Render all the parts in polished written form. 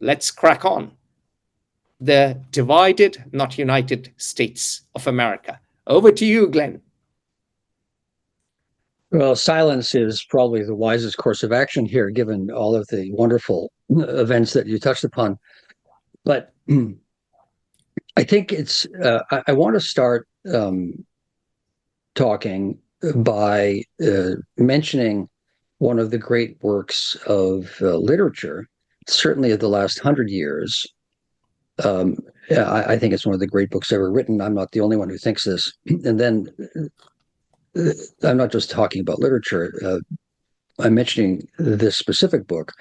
let's crack on. The Divided, Not United States of America. Over to you, Glenn. Well, silence is probably the wisest course of action here, given all of the wonderful events that you touched upon. But I think I want to start talking by mentioning one of the great works of literature, certainly of the last 100 years. I think it's one of the great books ever written. I'm not the only one who thinks this. And then I'm not just talking about literature. I'm mentioning this specific book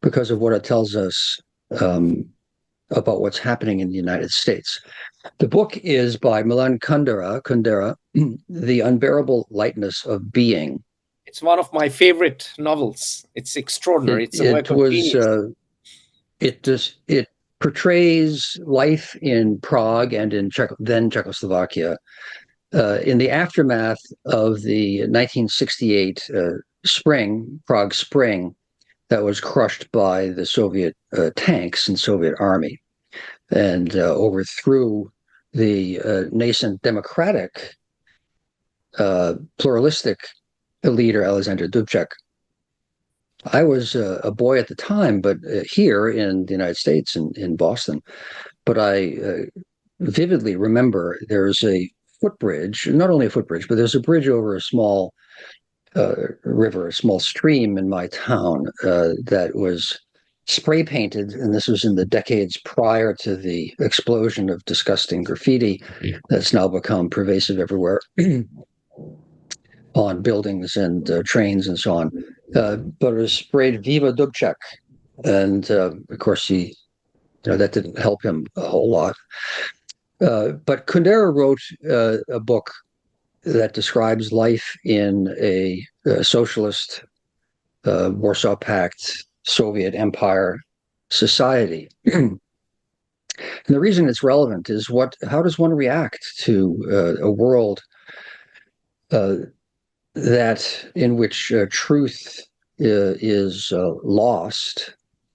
because of what it tells us about what's happening in the United States. The book is by Milan Kundera, The Unbearable Lightness of Being. It's one of my favorite novels. It's extraordinary. It's a work of genius. It portrays life in Prague and in then Czechoslovakia in the aftermath of the 1968 Prague Spring, that was crushed by the Soviet tanks and Soviet army, and overthrew the nascent democratic, pluralistic leader Alexander Dubček. I was a boy at the time, but here in the United States, in Boston. But I vividly remember there's a footbridge, not only a footbridge, but there's a bridge over a small river, a small stream in my town that was spray painted, and this was in the decades prior to the explosion of disgusting graffiti that's now become pervasive everywhere on buildings and trains and so on. But it was sprayed "Viva Dubček," and of course that didn't help him a whole lot. But Kundera wrote a book that describes life in a socialist, Warsaw Pact, Soviet Empire society. And the reason it's relevant is how does one react to a world in which truth is lost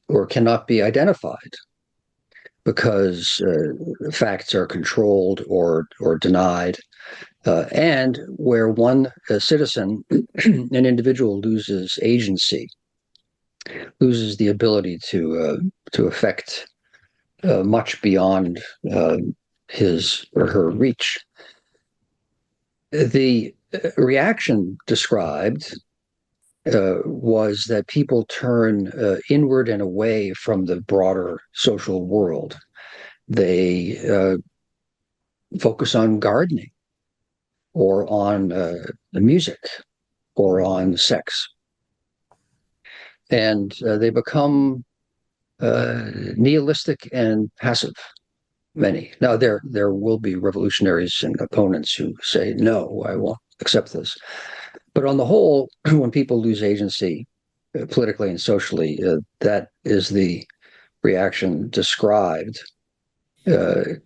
or cannot be identified because facts are controlled or denied, and where one citizen, an individual, loses agency, loses the ability to affect much beyond his or her reach. The reaction described was that people turn inward and away from the broader social world. They focus on gardening, or on the music, or on sex. And they become nihilistic and passive, many. Now, there will be revolutionaries and opponents who say, no, I won't accept this. But on the whole, when people lose agency politically and socially, that is the reaction described by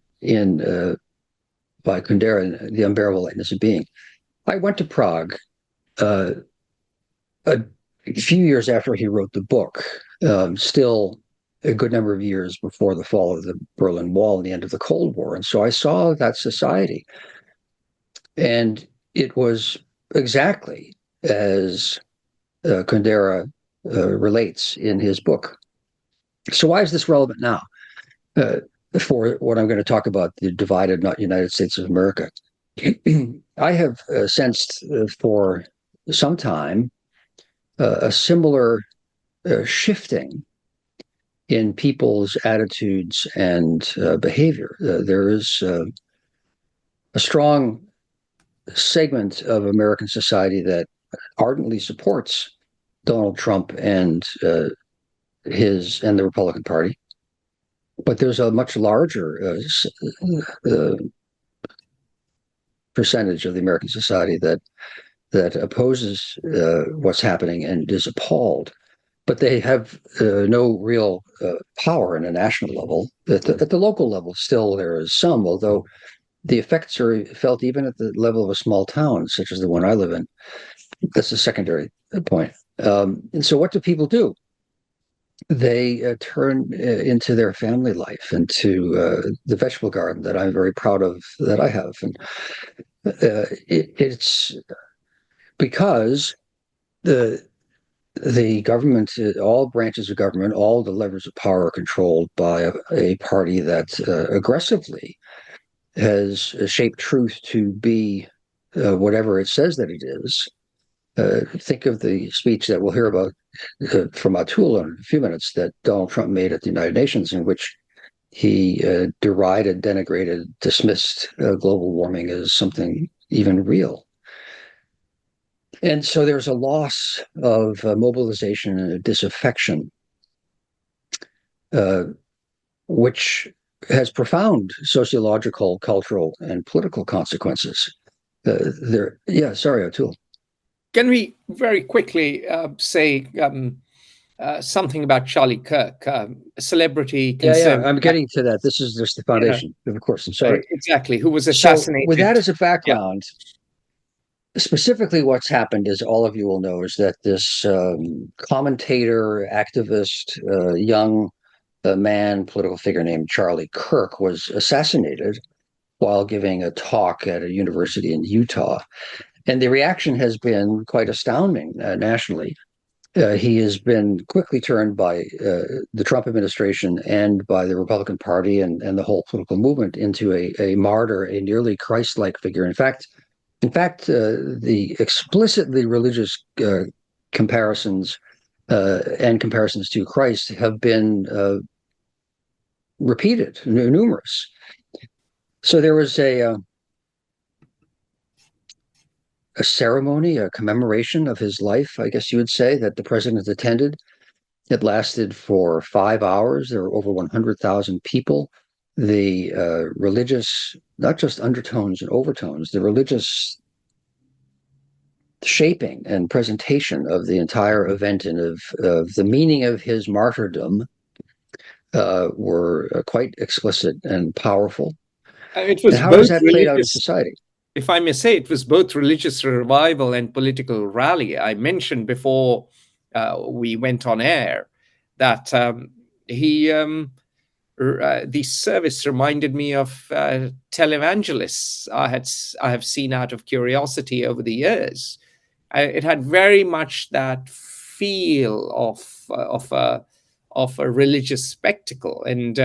Kundera, The Unbearable Lightness of Being. I went to Prague a few years after he wrote the book, still a good number of years before the fall of the Berlin Wall and the end of the Cold War. And so I saw that society. And it was exactly as Kundera relates in his book. So why is this relevant now for what I'm going to talk about, the divided, not United States of America? I have sensed for some time a similar shifting in people's attitudes and behavior. There is a strong segment of American society that ardently supports Donald Trump and the Republican Party, but there's a much larger percentage of the American society that opposes what's happening and is appalled. But they have no real power on a national level. At the local level, still there is some, although the effects are felt even at the level of a small town, such as the one I live in. That's a secondary point. And so what do people do? they turn into their family life, into the vegetable garden that I'm very proud of that I have. And it's because the government, all branches of government, all the levers of power are controlled by a party that aggressively has shaped truth to be whatever it says that it is. Think of the speech that we'll hear about from Atul in a few minutes that Donald Trump made at the United Nations, in which he derided, denigrated, dismissed global warming as something even real. And so there's a loss of mobilization and a disaffection, which has profound sociological, cultural, and political consequences. Sorry, Atul. Can we very quickly say something about Charlie Kirk, a celebrity Yeah, concerned? I'm getting to that. This is just the foundation, of course. I'm sorry. Exactly, who was So, assassinated. with that as a Yeah. background, specifically what's happened, as all of you will know, is that this commentator, activist, young man, political figure named Charlie Kirk was assassinated while giving a talk at a university in Utah. And the reaction has been quite astounding nationally. He has been quickly turned by the Trump administration and by the Republican Party and the whole political movement into a martyr, a nearly Christ-like figure. In fact, the explicitly religious comparisons and comparisons to Christ have been repeated, numerous. So there was a ceremony, a commemoration of his life, I guess you would say, that the president attended. It lasted for 5 hours. There were over 100,000 people. The religious, not just undertones and overtones, the religious shaping and presentation of the entire event and of the meaning of his martyrdom were quite explicit and powerful. It was and how both has that played out in society? If I may say, it was both religious revival and political rally. I mentioned before we went on air that the service reminded me of televangelists I have seen out of curiosity over the years. It had very much that feel of a religious spectacle. And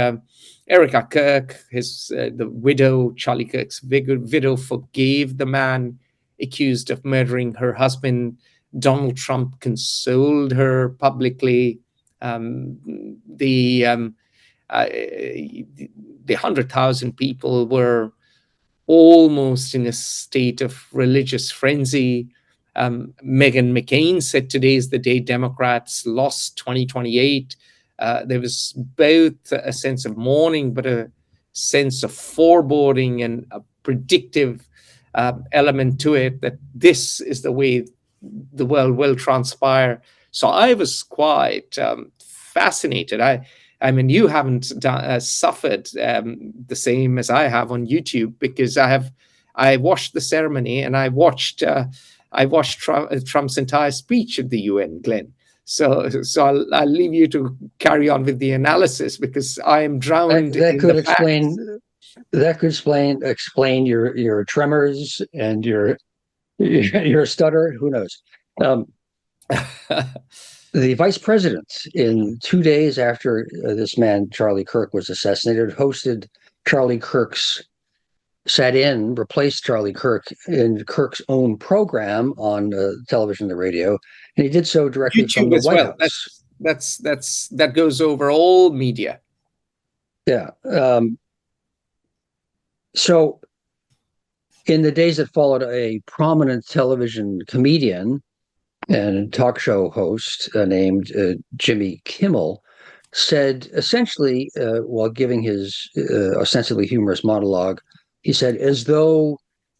Erica Kirk, the widow, Charlie Kirk's widow, forgave the man accused of murdering her husband. Donald Trump consoled her publicly. The 100,000 people were almost in a state of religious frenzy. Meghan McCain said today is the day Democrats lost 2028. There was both a sense of mourning, but a sense of foreboding and a predictive element to it, that this is the way the world will transpire. So I was quite fascinated. I mean, you haven't suffered the same as I have on YouTube, because I watched the ceremony and I watched Trump's entire speech at the UN, Glenn. So I'll leave you to carry on with the analysis, because I am drowned That in could the explain. facts. That could explain your tremors and your stutter. Who knows? The vice president, in 2 days after this man Charlie Kirk was assassinated, hosted Charlie Kirk's replaced Charlie Kirk in Kirk's own program on television and the radio, and he did so directly from YouTube the as White well. House. That goes over all media. Yeah. So in the days that followed, a prominent television comedian and talk show host named Jimmy Kimmel said, essentially, while giving his ostensibly humorous monologue, he said, as though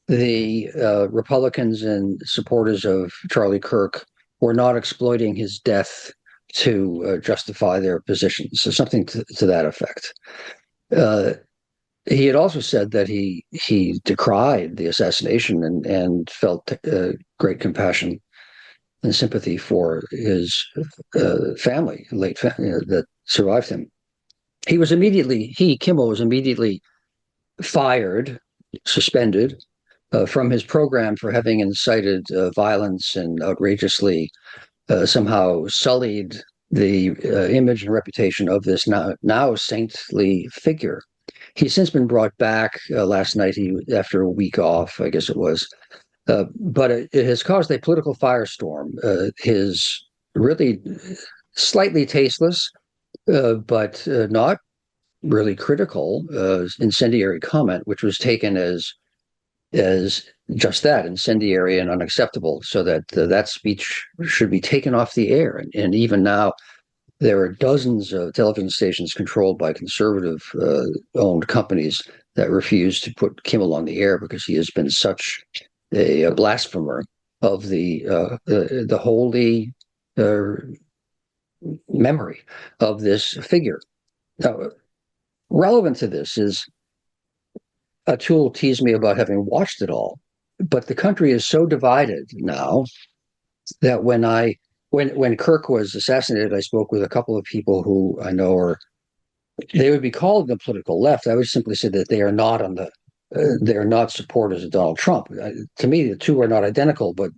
the Republicans and supporters of Charlie Kirk were not exploiting his death to justify their positions, so something to that effect. He had also said that he decried the assassination and felt great compassion and sympathy for his family, that survived him. Kimmel was immediately fired, suspended from his program for having incited violence and outrageously somehow sullied the image and reputation of this now saintly figure. He's since been brought back last night, after a week off, I guess it was. But it has caused a political firestorm. His really slightly tasteless, but not really critical incendiary comment, which was taken as just that, incendiary and unacceptable, so that that speech should be taken off the air. And even now, there are dozens of television stations controlled by conservative owned companies that refuse to put Kimmel on the air because he has been such a blasphemer of the holy memory of this figure. Now, relevant to this is, Atul teased me about having watched it all, but the country is so divided now that when Kirk was assassinated, I spoke with a couple of people who I know they would be called the political left. I would simply say that they are not supporters of Donald Trump. To me, the two are not identical, but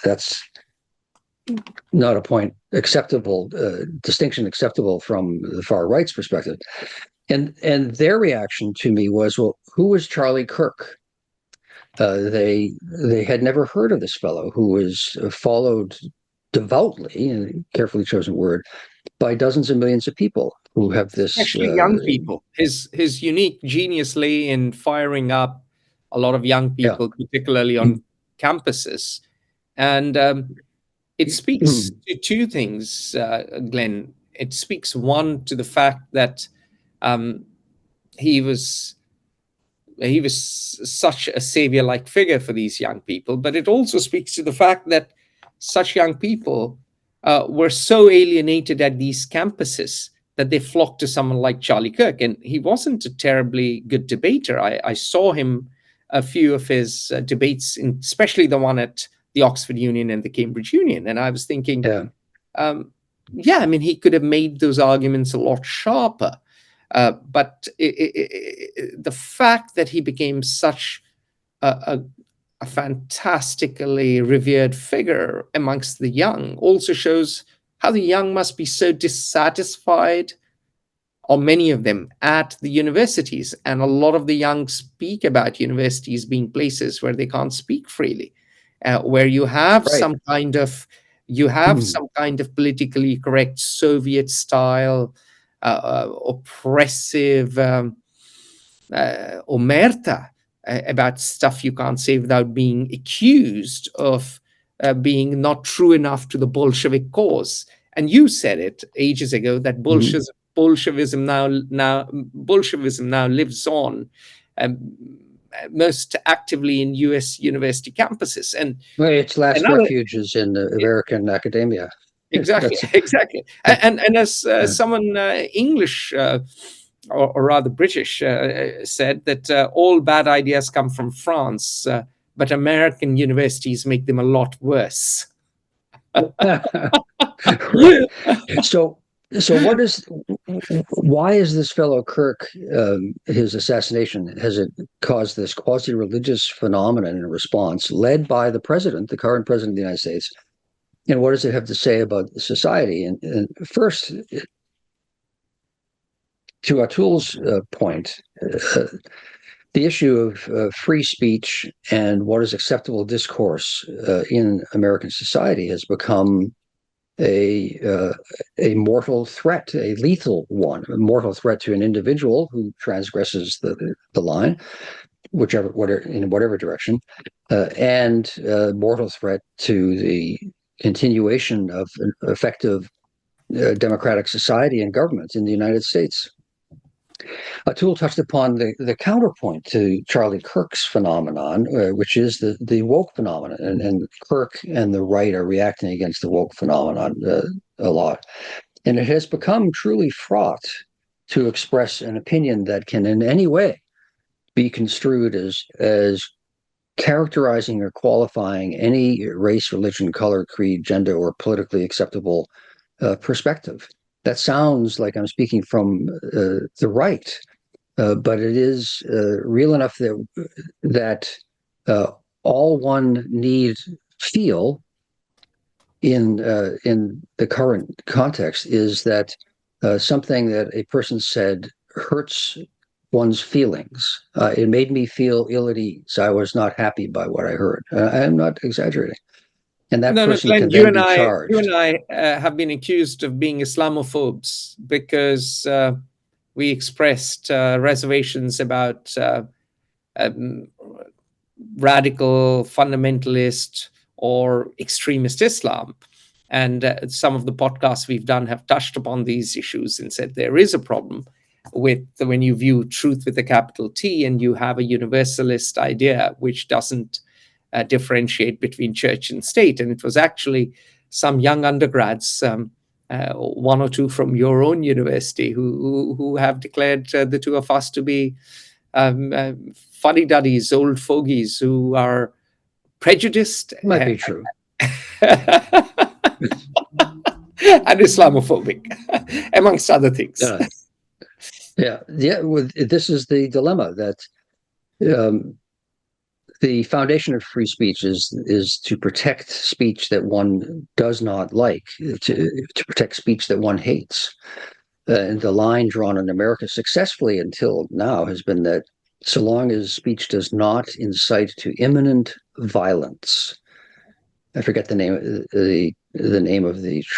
that's not a point acceptable, distinction acceptable from the far right's perspective. And their reaction to me was, well, who was Charlie Kirk? They had never heard of this fellow who was followed devoutly, and carefully chosen word, by dozens of millions of people who have this. Especially young people. His unique genius lay in firing up a lot of young people, particularly on campuses. And it speaks to two things, Glenn. It speaks, one, to the fact that he was such a savior-like figure for these young people, but it also speaks to the fact that such young people were so alienated at these campuses that they flocked to someone like Charlie Kirk. And he wasn't a terribly good debater. I saw him a few of his debates, especially the one at the Oxford Union and the Cambridge Union. And I was thinking, I mean, he could have made those arguments a lot sharper. But the fact that he became such a fantastically revered figure amongst the young also shows how the young must be so dissatisfied, or many of them, at the universities. And a lot of the young speak about universities being places where they can't speak freely, where you have some kind of politically correct Soviet style oppressive omerta about stuff you can't say without being accused of being not true enough to the Bolshevik cause. And you said it ages ago that Bolshevism now lives on most actively in U.S. university campuses. And its last refuge is in American academia. Exactly. And as someone English, or rather British, said that all bad ideas come from France, but American universities make them a lot worse. Right. So why is this fellow Kirk, his assassination, has it caused this quasi-religious phenomenon in response, led by the president, the current president of the United States? And what does it have to say about society? And first, to Atul's point, the issue of free speech and what is acceptable discourse in American society has become a mortal threat, a lethal one, a mortal threat to an individual who transgresses the line, in whatever direction, and a mortal threat to the continuation of an effective democratic society and government in the United States. Atul touched upon the counterpoint to Charlie Kirk's phenomenon, which is the woke phenomenon, and Kirk and the right are reacting against the woke phenomenon a lot. And it has become truly fraught to express an opinion that can in any way be construed as characterizing or qualifying any race, religion, color, creed, gender, or politically acceptable perspective. That sounds like I'm speaking from the right, but it is real enough that all one need feel in the current context is that something that a person said hurts one's feelings. It made me feel ill at ease. I was not happy by what I heard. I am not exaggerating. And that No, person Glenn, can then be charged. you and I have been accused of being Islamophobes because we expressed reservations about um, radical fundamentalist or extremist Islam. And some of the podcasts we've done have touched upon these issues and said there is a problem with when you view truth with a capital T and you have a universalist idea which doesn't differentiate between church and state. And it was actually some young undergrads, one or two from your own university, who have declared the two of us to be fuddy-duddies, old fogies who are prejudiced Might be true. and Islamophobic, amongst other things. Yeah. This is the dilemma that the foundation of free speech is to protect speech that one does not like, to protect speech that one hates. And the line drawn in America successfully until now has been that so long as speech does not incite to imminent violence. I forget the name of the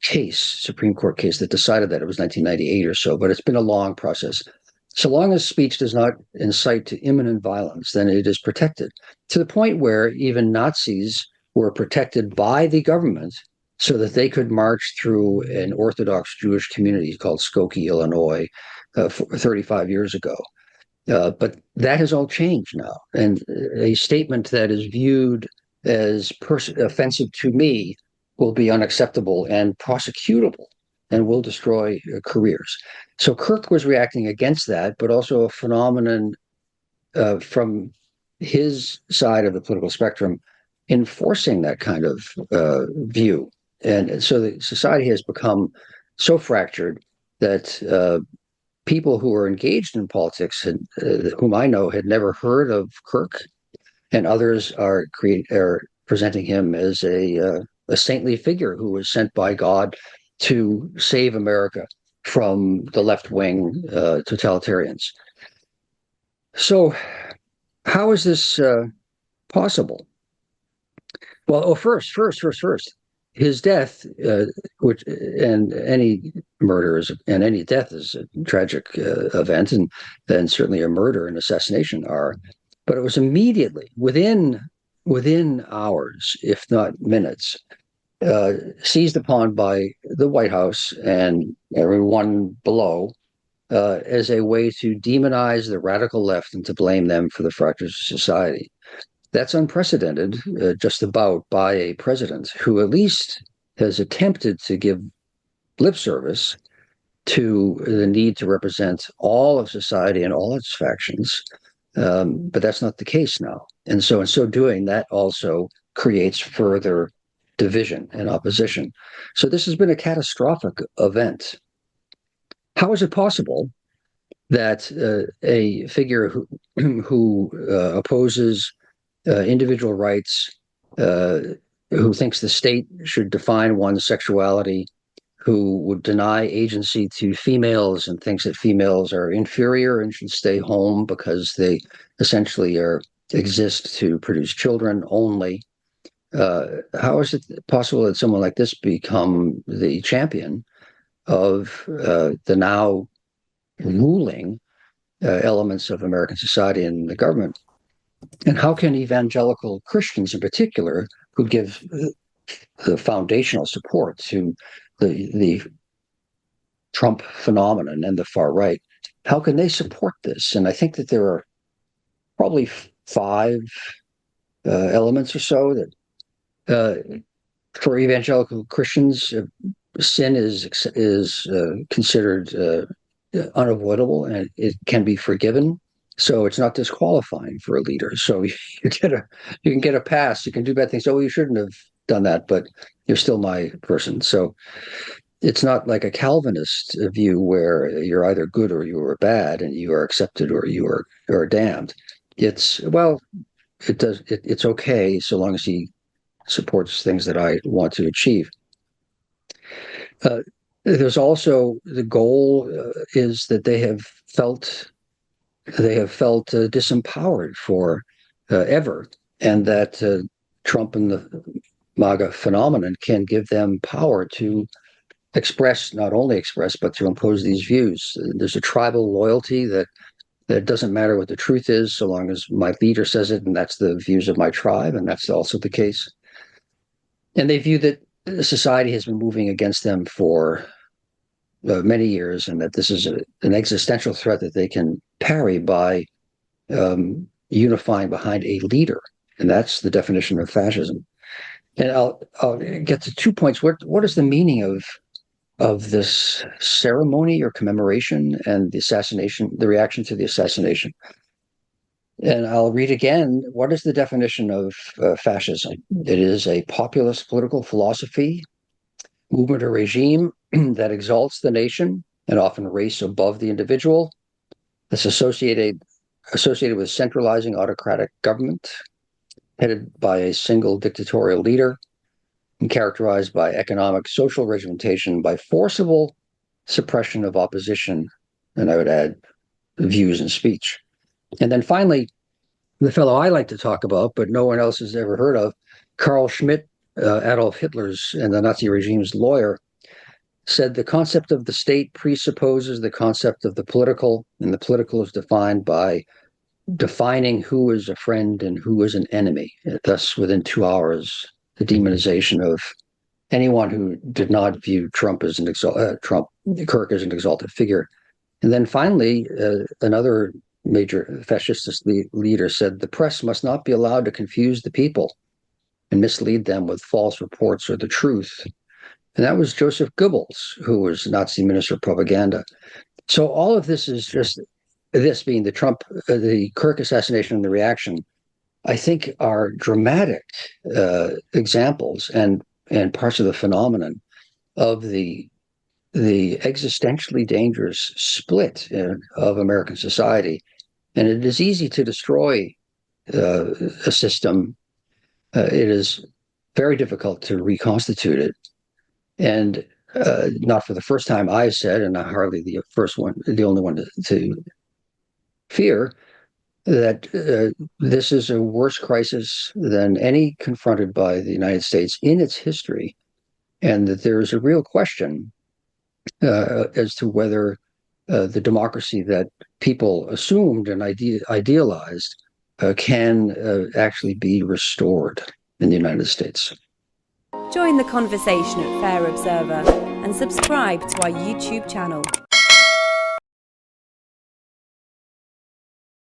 case, Supreme Court case that decided that. It was 1998 or so, but it's been a long process. So long as speech does not incite to imminent violence, then it is protected, to the point where even Nazis were protected by the government so that they could march through an Orthodox Jewish community called Skokie, Illinois, 35 years ago. But that has all changed now. And a statement that is viewed as offensive to me will be unacceptable and prosecutable and will destroy careers. So Kirk was reacting against that, but also a phenomenon from his side of the political spectrum enforcing that kind of view. And so the society has become so fractured that people who are engaged in politics, whom I know, had never heard of Kirk, and others are presenting him as a saintly figure who was sent by God to save America from the left-wing totalitarians. So, how is this possible? Well, first, his death, which and any murder and any death is a tragic event, and then certainly a murder and assassination are. But it was immediately within hours, if not minutes, seized upon by the White House and everyone below as a way to demonize the radical left and to blame them for the fractures of society. That's unprecedented, just about, by a president who at least has attempted to give lip service to the need to represent all of society and all its factions. But that's not the case now. And so in so doing, that also creates further division and opposition. So this has been a catastrophic event. How is it possible that a figure who opposes individual rights, who thinks the state should define one's sexuality, who would deny agency to females and thinks that females are inferior and should stay home because they essentially exist to produce children only, how is it possible that someone like this become the champion of the now ruling elements of American society and the government? And how can evangelical Christians in particular, who give the foundational support to the Trump phenomenon and the far right, how can they support this? And I think that there are probably 5 elements or so that for evangelical Christians, sin is considered unavoidable and it can be forgiven. So it's not disqualifying for a leader. So you can get a pass. You can do bad things. Oh, you shouldn't have done that, but you're still my person. So it's not like a Calvinist view where you're either good or you are bad, and you are accepted or you are damned. It's well, it's okay so long as he supports things that I want to achieve. There's also the goal is that they have felt disempowered for ever, and that Trump and the MAGA phenomenon can give them power to not only express, but to impose these views. There's a tribal loyalty that it doesn't matter what the truth is, so long as my leader says it, and that's the views of my tribe, and that's also the case. And they view that society has been moving against them for many years, and that this is an existential threat that they can parry by unifying behind a leader. And that's the definition of fascism. And I'll get to 2 points. What is the meaning of this ceremony or commemoration and the assassination, the reaction to the assassination? And I'll read again. What is the definition of fascism? It is a populist political philosophy, movement or regime that exalts the nation and often race above the individual. That's associated with centralizing autocratic government, headed by a single dictatorial leader, and characterized by economic, social regimentation, by forcible suppression of opposition, and I would add views and speech. And then finally, the fellow I like to talk about, but no one else has ever heard of, Carl Schmitt, Adolf Hitler's and the Nazi regime's lawyer, said the concept of the state presupposes the concept of the political, and the political is defined by defining who is a friend and who is an enemy. Thus, within 2 hours, the demonization of anyone who did not view Kirk as an exalted figure. And then finally, another major fascist leader said the press must not be allowed to confuse the people and mislead them with false reports or the truth. And that was Joseph Goebbels, who was Nazi Minister of Propaganda. So all of this is just, this being the Kirk assassination and the reaction, I think are dramatic examples and parts of the phenomenon of the existentially dangerous split of American society. And it is easy to destroy a system. It is very difficult to reconstitute it. And not for the first time, I've said, and I'm hardly the only one to fear, that this is a worse crisis than any confronted by the United States in its history, and that there is a real question as to whether the democracy that people assumed and idealized can actually be restored in the United States. Join the conversation at Fair Observer and subscribe to our YouTube channel.